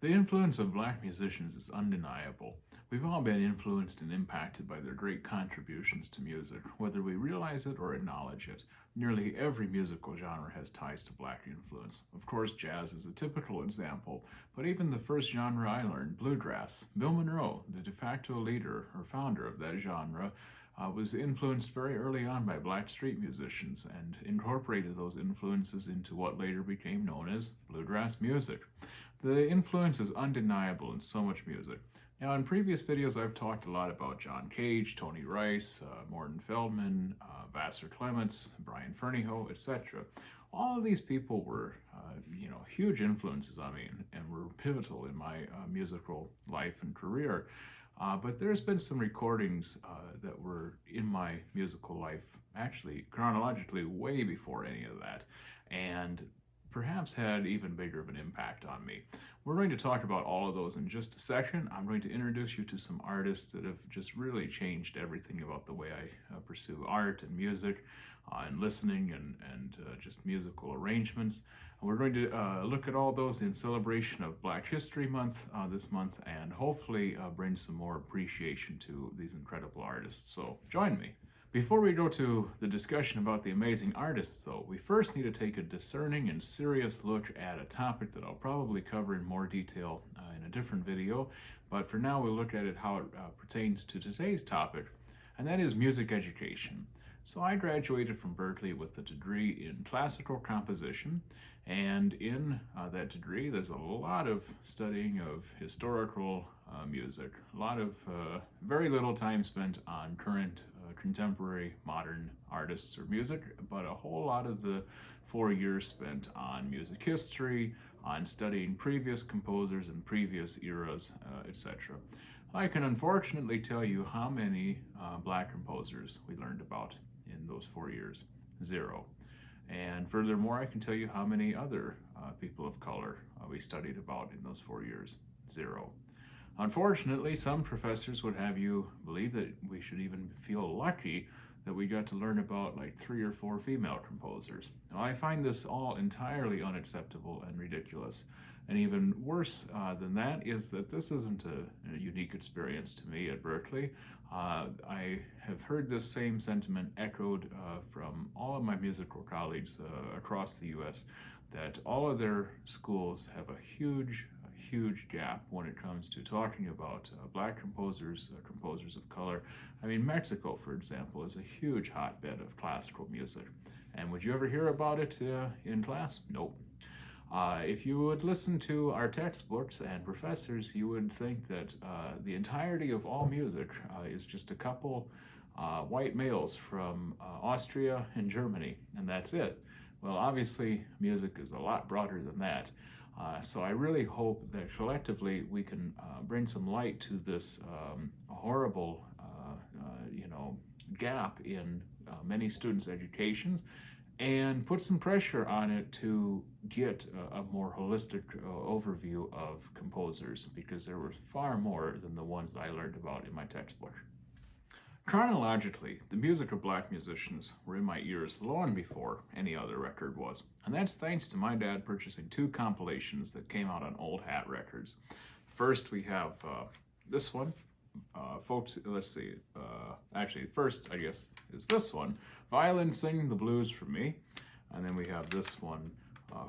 The influence of black musicians is undeniable. We've all been influenced and impacted by their great contributions to music, whether we realize it or acknowledge it. Nearly every musical genre has ties to black influence. Of course, jazz is a typical example, but even the first genre I learned, bluegrass, Bill Monroe, the de facto leader or founder of that genre, was influenced very early on by black street musicians and incorporated those influences into what later became known as bluegrass music. The influence is undeniable in so much music. Now, in previous videos, I've talked a lot about John Cage, Tony Rice, Morton Feldman, Vassar Clements, Brian Ferneyhough, etc. All of these people were, huge influences on me and were pivotal in my musical life and career. But there's been some recordings that were in my musical life, actually chronologically way before any of that, and perhaps had even bigger of an impact on me. We're going to talk about all of those in just a second. I'm going to introduce you to some artists that have just really changed everything about the way I pursue art and music and listening and just musical arrangements. We're going to look at all those in celebration of Black History Month this month, and hopefully bring some more appreciation to these incredible artists. So join me. Before we go to the discussion about the amazing artists, though, we first need to take a discerning and serious look at a topic that I'll probably cover in more detail in a different video, but for now we'll look at it how it pertains to today's topic, and that is music education. So I graduated from Berkeley with a degree in classical composition, and in that degree there's a lot of studying of historical music, a lot of very little time spent on current contemporary modern artists or music, but a whole lot of the 4 years spent on music history, on studying previous composers and previous eras, etc. I can unfortunately tell you how many black composers we learned about in those 4 years. 0. And furthermore, I can tell you how many other people of color we studied about in those 4 years. 0. Unfortunately, some professors would have you believe that we should even feel lucky that we got to learn about like 3 or 4 female composers. Now, I find this all entirely unacceptable and ridiculous. And even worse than that is that this isn't a unique experience to me at Berkeley. I have heard this same sentiment echoed from all of my musical colleagues across the U.S., that all of their schools have a huge gap when it comes to talking about black composers, composers of color. I mean, Mexico, for example, is a huge hotbed of classical music. And would you ever hear about it in class? Nope. If you would listen to our textbooks and professors, you would think that the entirety of all music is just a couple white males from Austria and Germany, and that's it. Well, obviously, music is a lot broader than that. So I really hope that collectively we can bring some light to this horrible, gap in many students' educations, and put some pressure on it to get a more holistic overview of composers, because there were far more than the ones that I learned about in my textbook. Chronologically, the music of black musicians were in my ears long before any other record was, and that's thanks to my dad purchasing 2 compilations that came out on Old Hat Records. First, we have this one, folks, let's see, actually first, I guess, is this one, Violin Sing the Blues for Me, and then we have this one,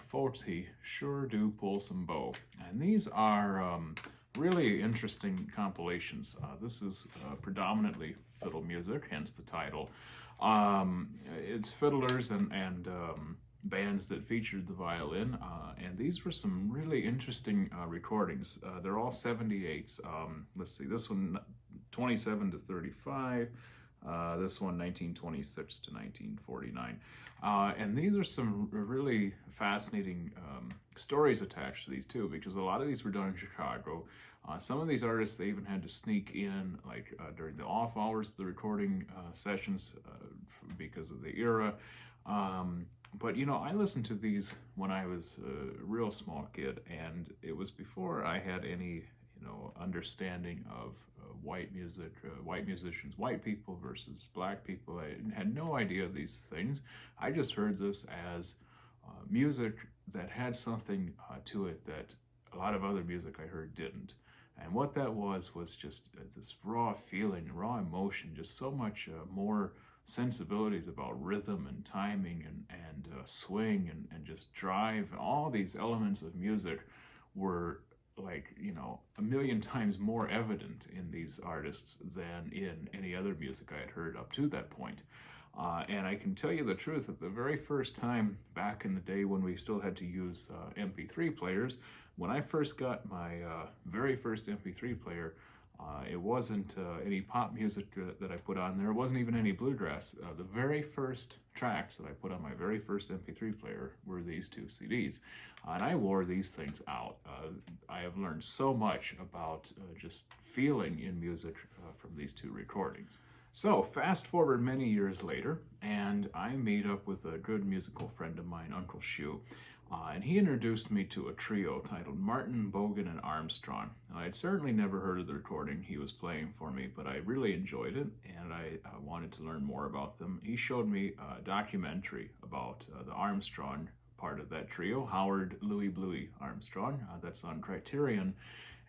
Folks, He Sure Do Pull Some Bow, and these are really interesting compilations. This is predominantly fiddle music, hence the title. It's fiddlers and bands that featured the violin, and these were some really interesting recordings. They're all 78s. Let's see, this one 27 to 35, this one 1926 to 1949. And these are some really fascinating stories attached to these too, because a lot of these were done in Chicago. Some of these artists, they even had to sneak in like during the off hours of the recording sessions because of the era. But I listened to these when I was a real small kid, and it was before I had any understanding of white music, white musicians, white people versus black people. I had no idea of these things. I just heard this as music that had something to it that a lot of other music I heard didn't. And what that was just this raw feeling, raw emotion, just so much more sensibilities about rhythm and timing and swing and just drive. All these elements of music were like, you know, a million times more evident in these artists than in any other music I had heard up to that point. And I can tell you the truth, that the very first time back in the day when we still had to use MP3 players, when I first got my very first MP3 player, it wasn't any pop music that I put on there. It wasn't even any bluegrass. The very first tracks that I put on my very first MP3 player were these two CDs. And I wore these things out. I have learned so much about just feeling in music from these two recordings. So fast forward many years later, and I meet up with a good musical friend of mine, Uncle Shoe. And he introduced me to a trio titled Martin, Bogan, and Armstrong. I had certainly never heard of the recording he was playing for me, but I really enjoyed it, and I wanted to learn more about them. He showed me a documentary about the Armstrong part of that trio, Howard Louie Bluie Armstrong. That's on Criterion.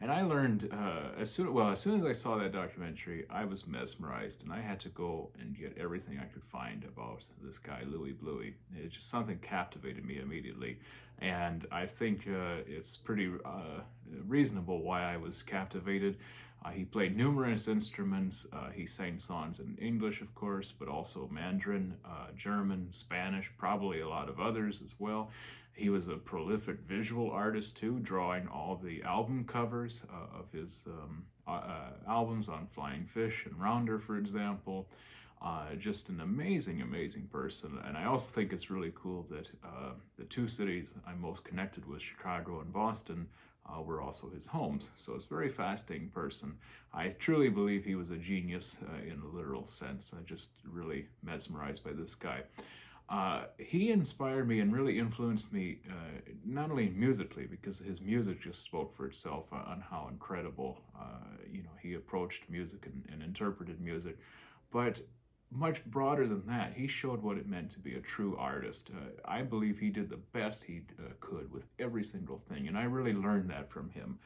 And I learned, as soon as I saw that documentary, I was mesmerized, and I had to go and get everything I could find about this guy, Louie Bluie. It just something captivated me immediately, and I think it's pretty reasonable why I was captivated. He played numerous instruments. He sang songs in English, of course, but also Mandarin, German, Spanish, probably a lot of others as well. He was a prolific visual artist too, drawing all the album covers of his albums on Flying Fish and Rounder, for example. Just an amazing, amazing person. And I also think it's really cool that the two cities I'm most connected with, Chicago and Boston, were also his homes. So it's a very fascinating person. I truly believe he was a genius in a literal sense. I just really mesmerized by this guy. He inspired me and really influenced me, not only musically, because his music just spoke for itself on how incredible, he approached music and interpreted music, but much broader than that, he showed what it meant to be a true artist. I believe he did the best he could with every single thing, and I really learned that from him.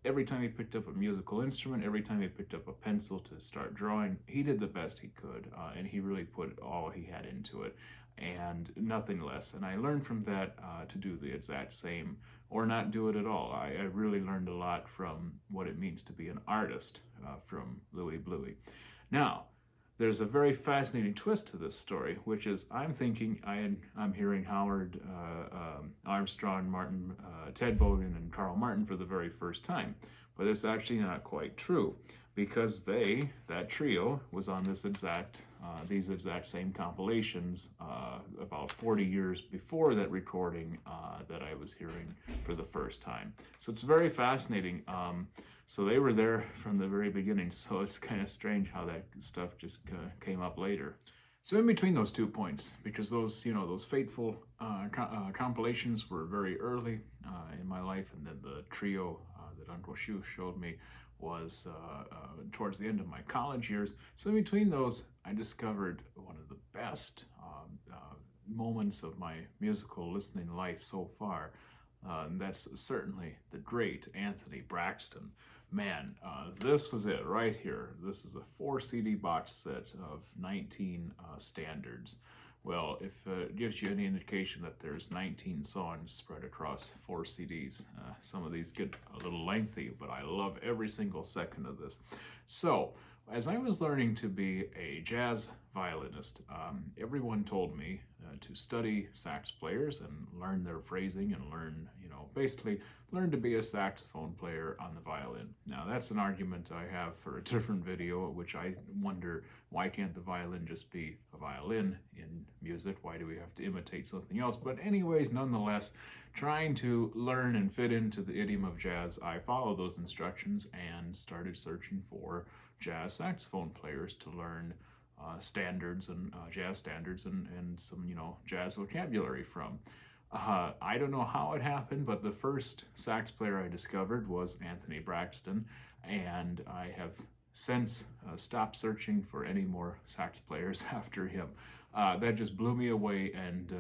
Every time he picked up a musical instrument, every time he picked up a pencil to start drawing, he did the best he could, and he really put all he had into it, and nothing less. And I learned from that to do the exact same, or not do it at all. I really learned a lot from what it means to be an artist from Louie Bluie. Now, there's a very fascinating twist to this story, which is I'm hearing Howard, Armstrong, Martin, Ted Bogan, and Carl Martin for the very first time. But it's actually not quite true, because that trio, was on these exact same compilations about 40 years before that recording that I was hearing for the first time. So it's very fascinating. So they were there from the very beginning, so it's kind of strange how that stuff just came up later. So in between those 2 points, because those fateful compilations were very early in my life, and then the trio that Uncle Shoe showed me was towards the end of my college years. So in between those, I discovered one of the best moments of my musical listening life so far. And that's certainly the great Anthony Braxton. Man, this was it right here. This is a 4 CD box set of 19 standards. Well, if it gives you any indication that there's 19 songs spread across 4 CDs, some of these get a little lengthy, but I love every single second of this. So, as I was learning to be a jazz violinist, everyone told me to study sax players and learn their phrasing and basically learn to be a saxophone player on the violin. Now, that's an argument I have for a different video, which I wonder, why can't the violin just be a violin in music? Why do we have to imitate something else? But anyways, nonetheless, trying to learn and fit into the idiom of jazz, I followed those instructions and started searching for jazz saxophone players to learn standards and jazz standards and some jazz vocabulary from. I don't know how it happened, but the first sax player I discovered was Anthony Braxton, and I have since stopped searching for any more sax players after him. That just blew me away and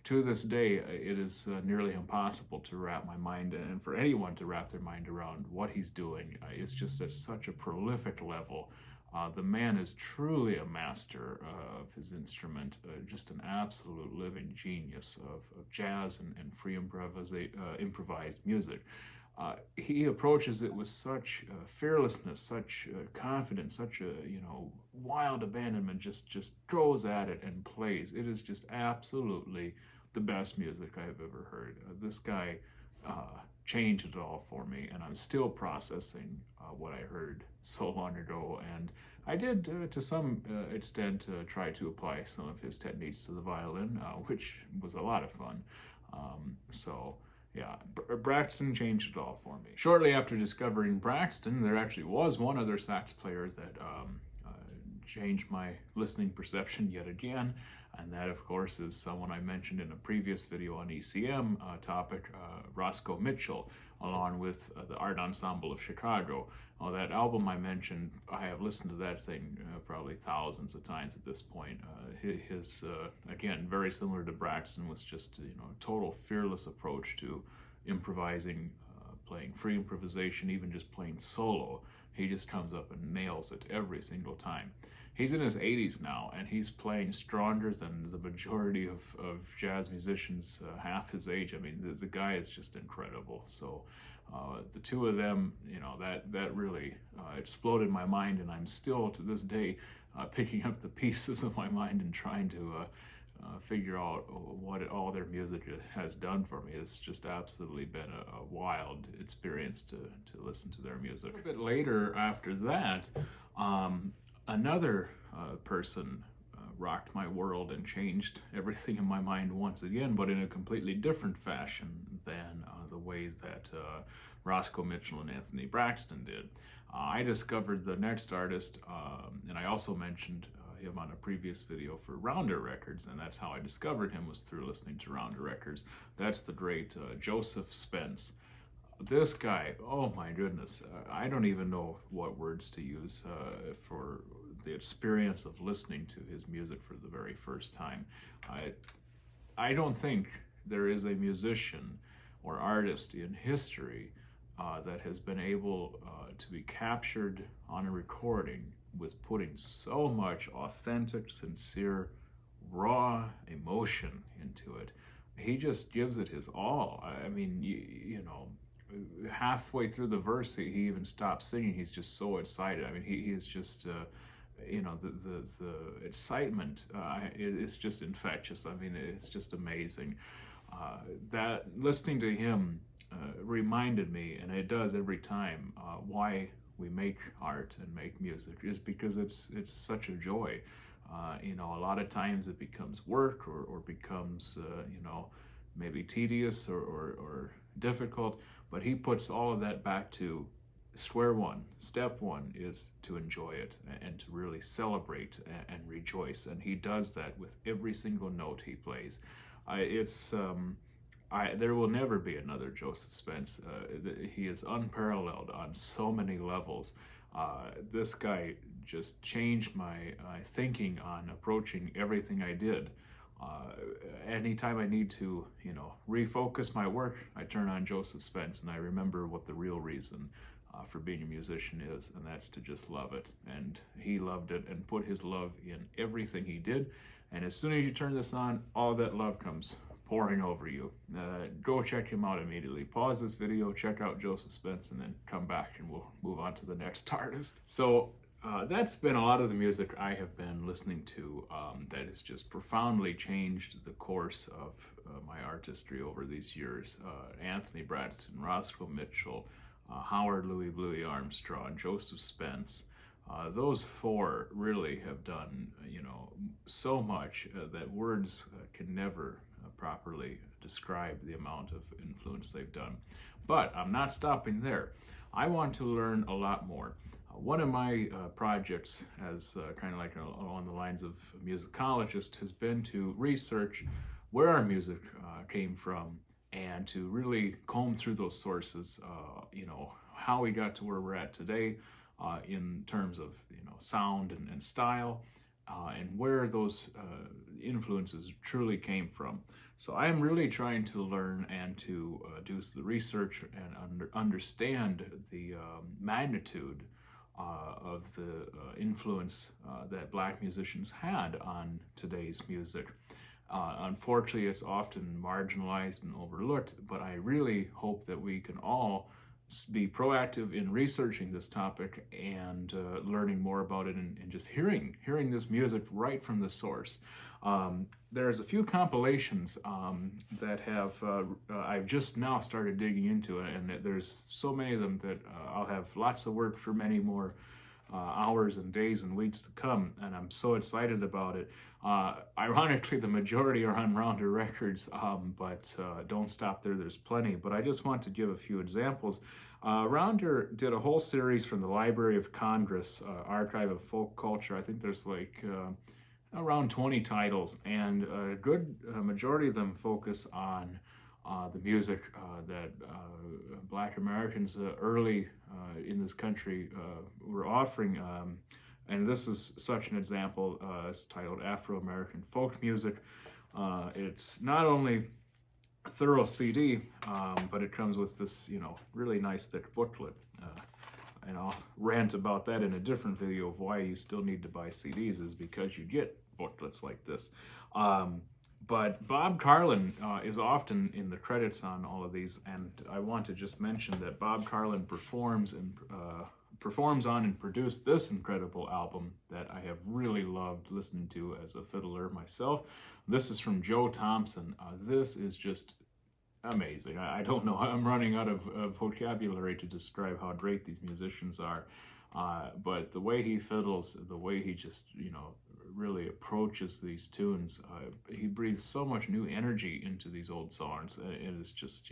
to this day, it is nearly impossible to wrap my mind, and for anyone to wrap their mind around what he's doing. It's just at such a prolific level. The man is truly a master of his instrument, just an absolute living genius of jazz and free improvised music. He approaches it with such fearlessness, such confidence, such a wild abandonment. Just goes at it and plays. It is just absolutely the best music I've ever heard. This guy changed it all for me, and I'm still processing what I heard so long ago. And I did, to some extent, try to apply some of his techniques to the violin, which was a lot of fun. Yeah, Braxton changed it all for me. Shortly after discovering Braxton, there actually was one other sax player that changed my listening perception yet again, and that, of course, is someone I mentioned in a previous video on ECM topic, Roscoe Mitchell, along with the Art Ensemble of Chicago. That album I mentioned, I have listened to that thing probably thousands of times at this point. His again, very similar to Braxton, was just a total fearless approach to improvising, playing free improvisation, even just playing solo. He just comes up and nails it every single time. He's in his 80s now, and he's playing stronger than the majority of jazz musicians half his age. I mean, the guy is just incredible. So the two of them, that really exploded my mind, and I'm still, to this day, picking up the pieces of my mind and trying to figure out what all their music has done for me. It's just absolutely been a wild experience to listen to their music. A bit later after that, another person rocked my world and changed everything in my mind once again, but in a completely different fashion than the way that Roscoe Mitchell and Anthony Braxton did. I discovered the next artist, and I also mentioned him on a previous video for Rounder Records, and that's how I discovered him, was through listening to Rounder Records. That's the great Joseph Spence. This guy, oh my goodness, I don't even know what words to use for the experience of listening to his music for the very first time. I don't think there is a musician or artist in history that has been able to be captured on a recording with putting so much authentic, sincere, raw emotion into it. He just gives it his all. I mean, halfway through the verse, he even stops singing. He's just so excited. I mean, he is just, the excitement is just infectious. I mean, it's just amazing. That listening to him reminded me, and it does every time, why we make art and make music, is because it's such a joy. A lot of times it becomes work or becomes, maybe tedious or difficult, but he puts all of that back to square one. Step one is to enjoy it and to really celebrate and rejoice, and he does that with every single note he plays. There will never be another Joseph Spence. He is unparalleled on so many levels. This guy just changed my thinking on approaching everything I did. Anytime I need to, refocus my work, I turn on Joseph Spence and I remember what the real reason for being a musician is, and that's to just love it. And he loved it and put his love in everything he did. And as soon as you turn this on, all that love comes pouring over you. Go check him out immediately. Pause this video, check out Joseph Spence, and then come back and we'll move on to the next artist. So that's been a lot of the music I have been listening to that has just profoundly changed the course of my artistry over these years. Anthony Braxton, Roscoe Mitchell, Howard, Louie, Bluie, Armstrong, Joseph Spence. Those four really have done, so much that words can never properly describe the amount of influence they've done. But I'm not stopping there. I want to learn a lot more. One of my projects, as kind of like along the lines of a musicologist, has been to research where our music came from and to really comb through those sources, how we got to where we're at today in terms of sound and style, and where those influences truly came from. So I am really trying to learn and to do the research and understand the magnitude of the influence that Black musicians had on today's music. Unfortunately, it's often marginalized and overlooked, but I really hope that we can all be proactive in researching this topic and learning more about it, and just hearing this music right from the source. There's a few compilations that have I've just now started digging into it, and there's so many of them that I'll have lots of work for many more hours and days and weeks to come, and I'm so excited about it. Ironically, the majority are on Rounder Records, but don't stop there, there's plenty. But I just want to give a few examples. Rounder did a whole series from the Library of Congress, Archive of Folk Culture. I think there's like around 20 titles, and a good majority of them focus on the music that Black Americans early in this country were offering. And this is such an example. It's titled Afro-American Folk Music. It's not only a thorough CD, but it comes with this, really nice thick booklet. And I'll rant about that in a different video of why you still need to buy CDs, is because you get booklets like this. But Bob Carlin is often in the credits on all of these, and I want to just mention that Bob Carlin performs on and produced this incredible album that I have really loved listening to as a fiddler myself. This is from Joe Thompson. This is just amazing. I don't know. I'm running out of vocabulary to describe how great these musicians are. But the way he fiddles, the way he just, really approaches these tunes, he breathes so much new energy into these old songs. It is just,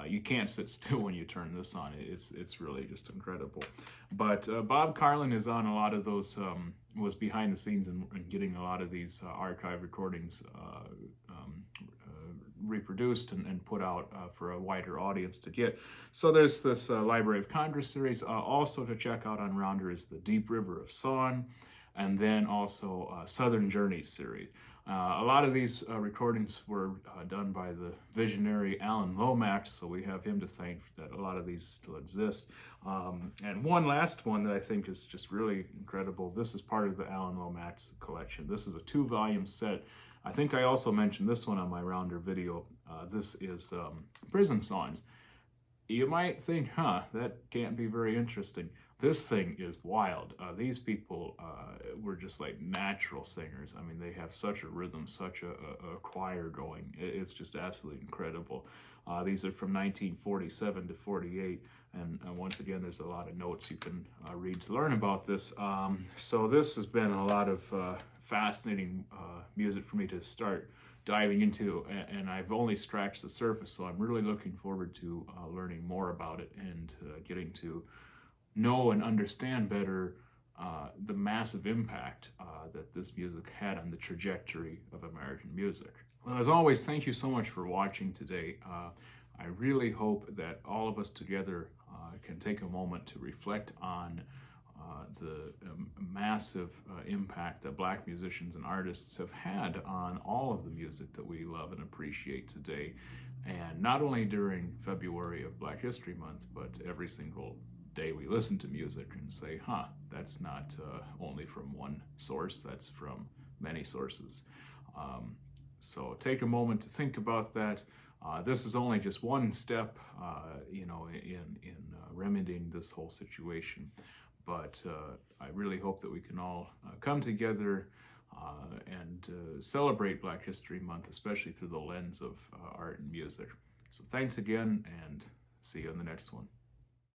you can't sit still when you turn this on. It's really just incredible. But Bob Carlin is on a lot of those, was behind the scenes and getting a lot of these archive recordings reproduced and put out for a wider audience to get. So there's this Library of Congress series. Also to check out on Rounder is the Deep River of Song, and then also Southern Journeys series. A lot of these recordings were done by the visionary Alan Lomax, so we have him to thank that a lot of these still exist. And one last one that I think is just really incredible. This is part of the Alan Lomax collection. This is a 2-volume set. I think I also mentioned this one on my Rounder video. This is Prison Songs. You might think, that can't be very interesting. This thing is wild. These people were just like natural singers. I mean, they have such a rhythm, such a choir going. It's just absolutely incredible. These are from 1947 to 48. And once again, there's a lot of notes you can read to learn about this. So this has been a lot of fascinating music for me to start diving into, and I've only scratched the surface, so I'm really looking forward to learning more about it and getting to know and understand better the massive impact that this music had on the trajectory of American music. Well, as always, thank you so much for watching today. I really hope that all of us together can take a moment to reflect on the massive impact that Black musicians and artists have had on all of the music that we love and appreciate today. And not only during February of Black History Month, but every single day we listen to music and say, that's not only from one source, that's from many sources. So take a moment to think about that. This is only just one step, in remedying this whole situation. But I really hope that we can all come together and celebrate Black History Month, especially through the lens of art and music. So thanks again, and see you in the next one.